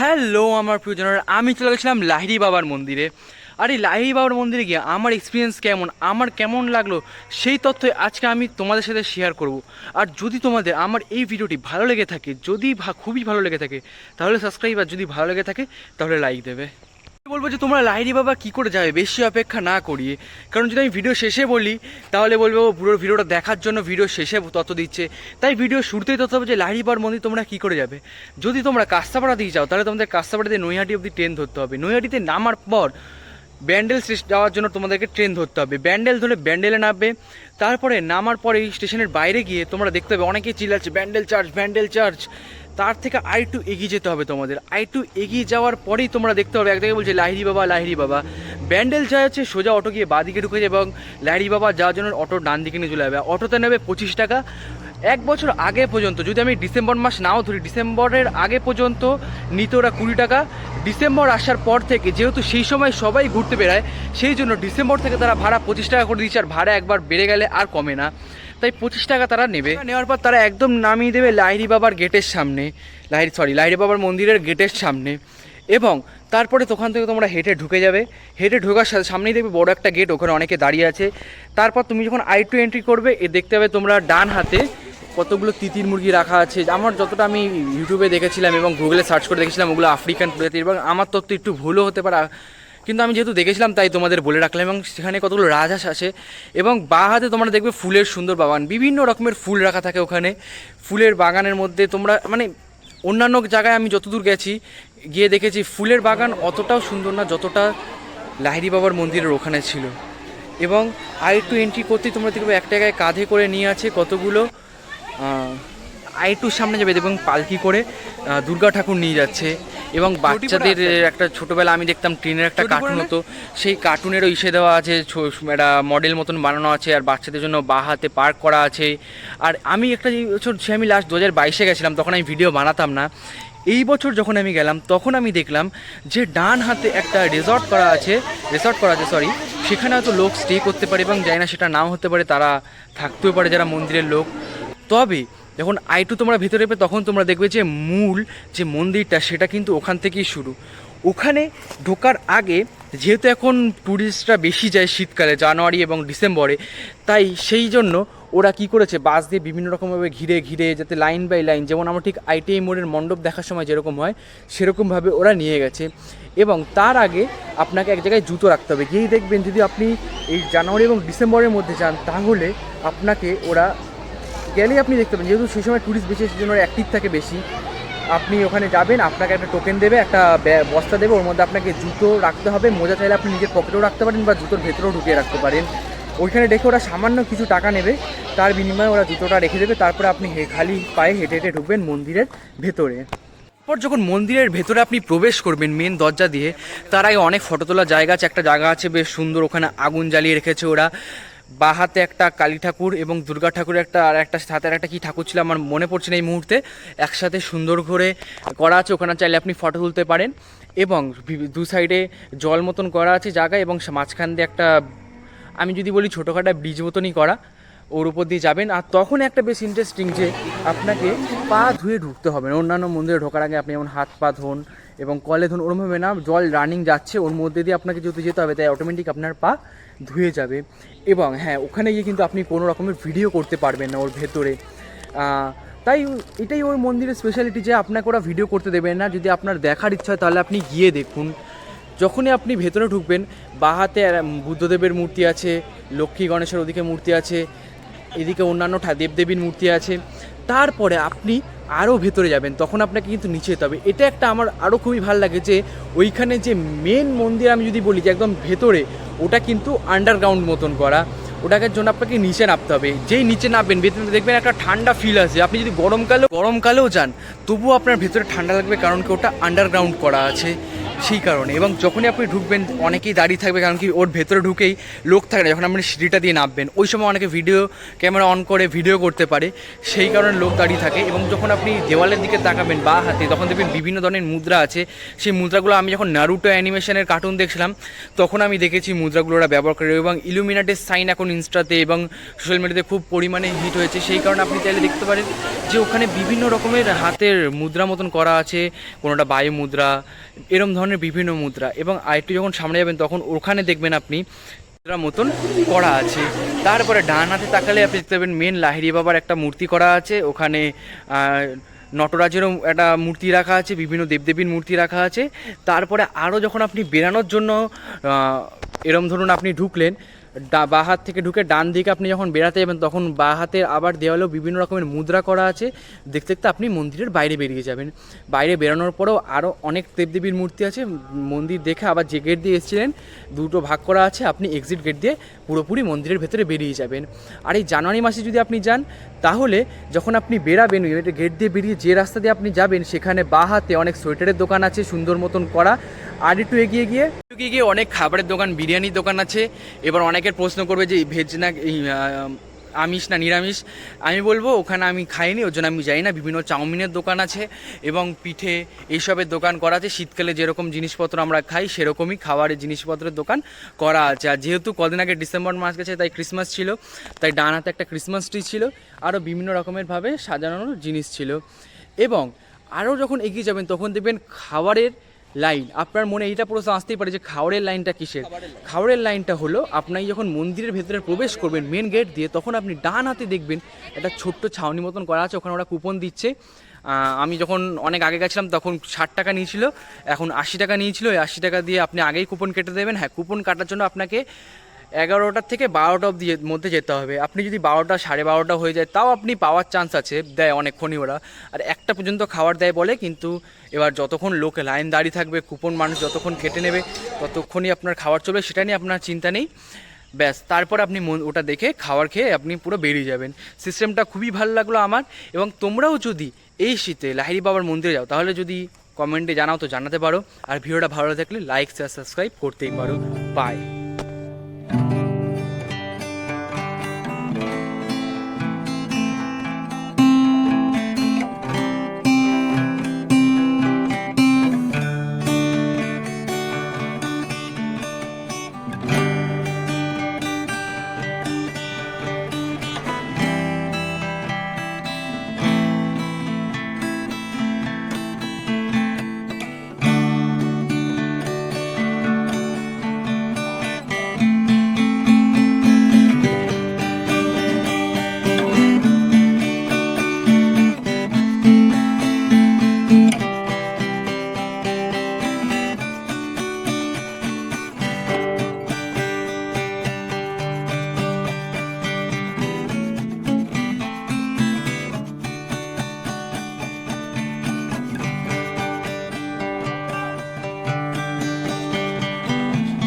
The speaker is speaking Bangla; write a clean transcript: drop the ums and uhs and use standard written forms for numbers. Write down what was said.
হ্যালো আমার প্রিয়জনেরা, আমি চলে গেছিলাম লাহিড়ী বাবার মন্দিরে। আর এই লাহিড়ী বাবার মন্দিরে গিয়ে আমার এক্সপিরিয়েন্স কেমন, আমার কেমন লাগলো, সেই তথ্য আজকে আমি তোমাদের সাথে শেয়ার করব। আর যদি তোমাদের আমার এই ভিডিওটি ভালো লেগে থাকে, যদি খুবই ভালো লেগে থাকে, তাহলে সাবস্ক্রাইব, আর যদি ভালো লেগে থাকে তাহলে লাইক দেবে। বলবো যে তোমরা লাহিড়ী বাবা কী করে যাবে বেশি অপেক্ষা না করিয়ে, কারণ যদি আমি ভিডিও শেষে বলি তাহলে বলবো পুরো ভিডিওটা দেখার জন্য ভিডিও শেষে তথ্য দিচ্ছে। তাই ভিডিও শুরুতেই তথ্য হবে যে লাহিড়ী বাবার মন্দির তোমরা কী করে যাবে। যদি তোমরা কাস্তাপাড়া দিয়ে যাও তাহলে তোমাদের কাস্তাপাড়াতে নৈহাটি অবধি ট্রেন ধরতে হবে। নৈহাটিতে নামার পর ব্যান্ডেল যাওয়ার জন্য তোমাদেরকে ট্রেন ধরতে হবে। ব্যান্ডেল ধরে ব্যান্ডেলে নামবে। তারপরে নামার পরে এই স্টেশনের বাইরে গিয়ে তোমরা দেখতে হবে অনেকেই চিল্লাচ্ছে ব্যান্ডেল চার্চ, ব্যান্ডেল চার্চ। তার থেকে আরেকটু এগিয়ে যেতে হবে তোমাদের। আরেকটু এগিয়ে যাওয়ার পরেই তোমরা দেখতে হবে এক জায়গায় বলছে লাহিড়ী বাবা, লাহিড়ী বাবা। ব্যান্ডেল যা হচ্ছে সোজা অটো গিয়ে বাঁদিকে ঢুকে যায় এবং লাহিড়ী বাবা যাওয়ার জন্য অটো ডান দিকে নিয়ে চলে যাবে। অটোতে নেবে 25 টাকা। এক বছর আগে পর্যন্ত, যদি আমি ডিসেম্বর মাস নাও ধরি, ডিসেম্বরের আগে পর্যন্ত নিত ওরা 20 টাকা। ডিসেম্বর আসার পর থেকে যেহেতু সেই সময় সবাই ঘুরতে বেড়ায়, সেই জন্য ডিসেম্বর থেকে তারা ভাড়া 25 টাকা করে দিচ্ছে। আর ভাড়া একবার বেড়ে গেলে আর কমে না, তাই 25 টাকা তারা নেবে। নেওয়ার পর তারা একদম নামিয়ে দেবে লাহিড়ী বাবার গেটের সামনে, লাহিড়ী বাবার মন্দিরের গেটের সামনে। এবং তারপরে ওখান থেকে তোমরা হেঁটে ঢুকে যাবে। হেঁটে ঢোকার সামনেই দেখবে বড় একটা গেট, ওখানে অনেকে দাঁড়িয়ে আছে। তারপর তুমি যখন I2 এন্ট্রি করবে, দেখতে হবে তোমরা ডান হাতে কতগুলো তিতির মুরগি রাখা আছে। আমার যতটা আমি ইউটিউবে দেখেছিলাম এবং গুগলে সার্চ করে দেখেছিলাম, ওগুলো আফ্রিকান প্রজাতির। এবং আমার তথ্য একটু ভুলও হতে পারে, কিন্তু আমি যেহেতু দেখেছিলাম তাই তোমাদের বলে রাখলাম। এবং সেখানে কতগুলো রাজহাঁস আছে। এবং বাঁ হাতে তোমরা দেখবে ফুলের সুন্দর বাগান, বিভিন্ন রকমের ফুল রাখা থাকে ওখানে। ফুলের বাগানের মধ্যে তোমরা অন্যান্য জায়গায় আমি যতদূর গেছি গিয়ে দেখেছি ফুলের বাগান অতটাও সুন্দর না যতটা লাহিড়ী বাবার মন্দিরের ওখানে ছিল। এবং I2 এন্ট্রি করতেই তোমরা দেখবে একটা জায়গায় কাঁধে করে নিয়ে আছে কতগুলো I2 সামনে যাবে এবং পালকি করে দুর্গা ঠাকুর নিয়ে যাচ্ছে। এবং বাচ্চাদের একটা ছোটোবেলা আমি দেখতাম ট্রেনের একটা কার্টুন হতো, সেই কার্টুনেরও ইসে দেওয়া আছে, একটা মডেল মতন বানানো আছে। আর বাচ্চাদের জন্য বাঁ হাতে পার্ক করা আছে। আর আমি একটা বছর আমি লাস্ট 2022-এ গেছিলাম, তখন আমি ভিডিও বানাতাম না। এই বছর যখন আমি গেলাম তখন আমি দেখলাম যে ডান হাতে একটা রিসর্ট করা আছে, সেখানে হয়তো লোক স্টে করতে পারে। এবং জানি না সেটা নাও হতে পারে, তারা থাকতেও পারে যারা মন্দিরের লোক। তবে যখন I2 তোমরা ভেতরে যাবে তখন তোমরা দেখবে যে মূল যে মন্দিরটা সেটা কিন্তু ওখান থেকেই শুরু। ওখানে ঢোকার আগে, যেহেতু এখন ট্যুরিস্টরা বেশি যায় শীতকালে, জানুয়ারি এবং ডিসেম্বরে, তাই সেই জন্য ওরা কি করেছে, বাস দিয়ে বিভিন্ন রকমভাবে ঘিরে ঘিরে যাতে লাইন বাই লাইন, যেমন আমরা ঠিক ITI মোড়ের মণ্ডপ দেখার সময় যেরকম হয় সেরকমভাবে ওরা নিয়ে গেছে। এবং তার আগে আপনাকে এক জায়গায় জুতো রাখতে হবে। গিয়েই দেখবেন যদি আপনি এই জানুয়ারি এবং ডিসেম্বরের মধ্যে যান তাহলে আপনাকে ওরা গেলেই আপনি দেখতে পাবেন, যেহেতু সেই সময় ট্যুরিস্ট বেশি, সেই জন্য অ্যাক্টিভ থাকে বেশি। আপনি ওখানে যাবেন, আপনাকে একটা টোকেন দেবে, একটা বস্তা দেবে, ওর মধ্যে আপনাকে জুতো রাখতে হবে। মোজা চাইলে আপনি নিজের পকেটেও রাখতে পারেন বা জুতোর ভেতরেও ঢুকিয়ে রাখতে পারেন। ওইখানে দেখে ওরা সামান্য কিছু টাকা নেবে, তার বিনিময়ে ওরা জুতোটা রেখে দেবে। তারপরে আপনি খালি পায়ে হেঁটে হেঁটে ঢুকবেন মন্দিরের ভেতরে। তারপর যখন মন্দিরের ভেতরে আপনি প্রবেশ করবেন মেন দরজা দিয়ে, তার আগে অনেক ফটো তোলার জায়গা আছে। একটা জায়গা আছে বেশ সুন্দর, ওখানে আগুন জ্বালিয়ে রেখেছে ওরা। বাঁ হাতে একটা কালী ঠাকুর এবং দুর্গা ঠাকুরের আর একটা সাথে একটা কী ঠাকুর ছিল আমার মনে পড়ছে না এই মুহূর্তে, একসাথে সুন্দর করে করা আছে। ওখানে চাইলে আপনি ফটো তুলতে পারেন। এবং দু সাইডে জল মতন করা আছে জায়গা, এবং মাঝখান দিয়ে একটা, আমি যদি বলি ছোটোখাটো ব্রিজ মতনই করা, ওর উপর দিয়ে যাবেন। আর তখন একটা বেশ ইন্টারেস্টিং যে আপনাকে পা ধুয়ে ঢুকতে হবে। অন্যান্য মন্দিরে ঢোকার আগে আপনি যেমন হাত পা ধোন এবং কলে ধোন, ওরমভাবে না, জল রানিং যাচ্ছে ওর মধ্যে দিয়ে আপনাকে যেহেতু যেতে হবে, তাই অটোমেটিক আপনার পা ধুয়ে যাবে। এবং হ্যাঁ, ওখানে গিয়ে কিন্তু আপনি কোনো রকমের ভিডিও করতে পারবেন না ওর ভেতরে। তাই এটাই ওই মন্দিরের স্পেশালিটি যে আপনাকে ওরা ভিডিও করতে দেবেন না। যদি আপনার দেখার ইচ্ছা হয় তাহলে আপনি গিয়ে দেখুন। যখনই আপনি ভেতরে ঢুকবেন, বাঁ হাতে বুদ্ধদেবের মূর্তি আছে, লক্ষ্মী গণেশের ওদিকে মূর্তি আছে, এদিকে অন্যান্য দেবদেবীর মূর্তি আছে। তারপরে আপনি আরও ভেতরে যাবেন, তখন আপনাকে কিন্তু নিচে যেতে হবে। এটা একটা আমার আরও খুবই ভালো লাগে যে ওইখানে যে মেন মন্দির আমি যদি বলি যে একদম ভেতরে, ওটা কিন্তু আন্ডারগ্রাউন্ড মতন করা। ওটাকে জন্য আপনাকে নিচে নামতে হবে। যেই নিচে নামবেন ভেতরে দেখবেন একটা ঠান্ডা ফিল আছে। আপনি যদি গরমকালেও যান তবুও আপনার ভেতরে ঠান্ডা লাগবে, কারণ কি ওটা আন্ডারগ্রাউন্ড করা আছে সেই কারণে। এবং যখনই আপনি ঢুকবেন অনেকেই দাঁড়িয়ে থাকবে, কারণ কি ওর ভেতরে ঢুকেই লোক থাকে না। যখন আপনি সিঁড়িটা দিয়ে নামবেন ওই সময় অনেকে ভিডিও ক্যামেরা অন করে ভিডিও করতে পারে, সেই কারণে লোক দাঁড়িয়ে থাকে। এবং যখন আপনি দেওয়ালের দিকে তাকাবেন বাঁ হাতে, তখন দেখবেন বিভিন্ন ধরনের মুদ্রা আছে। সেই মুদ্রাগুলো আমি যখন নারুটো অ্যানিমেশনের কার্টুন দেখছিলাম তখন আমি দেখেছি মুদ্রাগুলো ওরা ব্যবহার করে। এবং ইলুমিনাটের সাইন এখন ইনস্টাতে এবং সোশ্যাল মিডিয়াতে খুব পরিমাণে হিট হয়েছে, সেই কারণে আপনি চাইলে দেখতে পারেন যে ওখানে বিভিন্ন রকমের হাতের মুদ্রা মতন করা আছে, কোনোটা বায়ু মুদ্রা, এরম ধরনের বিভিন্ন মুদ্রা। এবং আরেকটু যখন সামনে যাবেন তখন ওখানে দেখবেন আপনি মুদ্রা মতন করা আছে। তারপরে ডান হাতে তাকালে আপনি দেখতে পাবেন মেন লাহিড়ী বাবার একটা মূর্তি করা আছে, ওখানে নটরাজেরও একটা মূর্তি রাখা আছে, বিভিন্ন দেবদেবীর মূর্তি রাখা আছে। তারপরে আরও যখন আপনি বেরানোর জন্য এরম ধরুন আপনি ঢুকলেন, বাঁ হাত থেকে ঢুকে ডান দিকে আপনি যখন বেরাতে যাবেন তখন বাঁ হাতের আবার দেওয়ালেও বিভিন্ন রকমের মুদ্রা করা আছে। দেখতে দেখতে আপনি মন্দিরের বাইরে বেরিয়ে যাবেন। বাইরে বেরানোর পরেও আরও অনেক দেবদেবীর মূর্তি আছে। মন্দির দেখে আবার যে গেট দিয়ে এসেছিলেন দুটো ভাগ করা আছে, আপনি এক্সিট গেট দিয়ে পুরোপুরি মন্দিরের ভেতরে বেরিয়ে যাবেন। আর এই জানুয়ারি মাসে যদি আপনি যান তাহলে যখন আপনি বেরাবেন গেট দিয়ে বেরিয়ে যে রাস্তা দিয়ে আপনি যাবেন সেখানে বাঁ হাতে অনেক সোয়েটারের দোকান আছে সুন্দর মতন করা। আর একটু এগিয়ে গিয়ে অনেক খাবারের দোকান, বিরিয়ানির দোকান আছে। এবার অনেকের প্রশ্ন করবে যে ভেজ না আমিষ না নিরামিষ। আমি বলবো ওখানে আমি খাইনি, ওর জন্য আমি যাই না। বিভিন্ন চাউমিনের দোকান আছে এবং পিঠে এইসবের দোকান করা আছে। শীতকালে যেরকম জিনিসপত্র আমরা খাই সেরকমই খাবারের জিনিসপত্রের দোকান করা আছে। আর যেহেতু কদিন আগে ডিসেম্বর মাস গেছে তাই ক্রিসমাস ছিল, তাই ডান হাতে একটা ক্রিসমাস ট্রি ছিল, আরও বিভিন্ন রকমেরভাবে সাজানোর জিনিস ছিল। এবং আরও যখন এগিয়ে যাবেন তখন দেখবেন খাবারের লাইন। আপনার মনে এইটা প্রশ্ন আসতেই পারে যে খাওয়ারের লাইনটা কিসের? খাওয়ারের লাইনটা হলো আপনি যখন মন্দিরের ভেতরে প্রবেশ করবেন মেন গেট দিয়ে, তখন আপনি ডান হাতে দেখবেন একটা ছোট্ট ছাউনি মতন করা আছে, ওখানে ওরা কুপন দিচ্ছে। আমি যখন অনেক আগে গেছিলাম তখন 60 টাকা নিয়েছিল, এখন 80 টাকা নিয়েছিল। এই 80 টাকা দিয়ে আপনি আগেই কুপন কেটে দেবেন। হ্যাঁ, কুপন কাটার জন্য আপনাকে 11টার থেকে 12টা অবধি মধ্যে যেতে হবে। আপনি যদি 12টা 12:30 হয়ে যায় তাও আপনি পাওয়ার চান্স আছে, দেয় অনেকক্ষণই ওরা। আর 1টা পর্যন্ত খাবার দেয় বলে, কিন্তু এবার যতক্ষণ লোকে লাইন দাঁড়িয়ে থাকবে, কুপন মানুষ যতক্ষণ কেটে নেবে ততক্ষণই আপনার খাবার চলবে, সেটা নিয়ে আপনার চিন্তা নেই। ব্যাস, তারপর আপনি ওটা দেখে খাবার খেয়ে আপনি পুরো বেরিয়ে যাবেন। সিস্টেমটা খুবই ভালো লাগলো আমার। এবং তোমরাও যদি এই শীতে লাহিড়ী বাবার মন্দিরে যাও তাহলে যদি কমেন্টে জানাও তো জানাতে পারো। আর ভিডিওটা ভালো থাকলে লাইক শেয়ার সাবস্ক্রাইব করতেই পারো। বাই।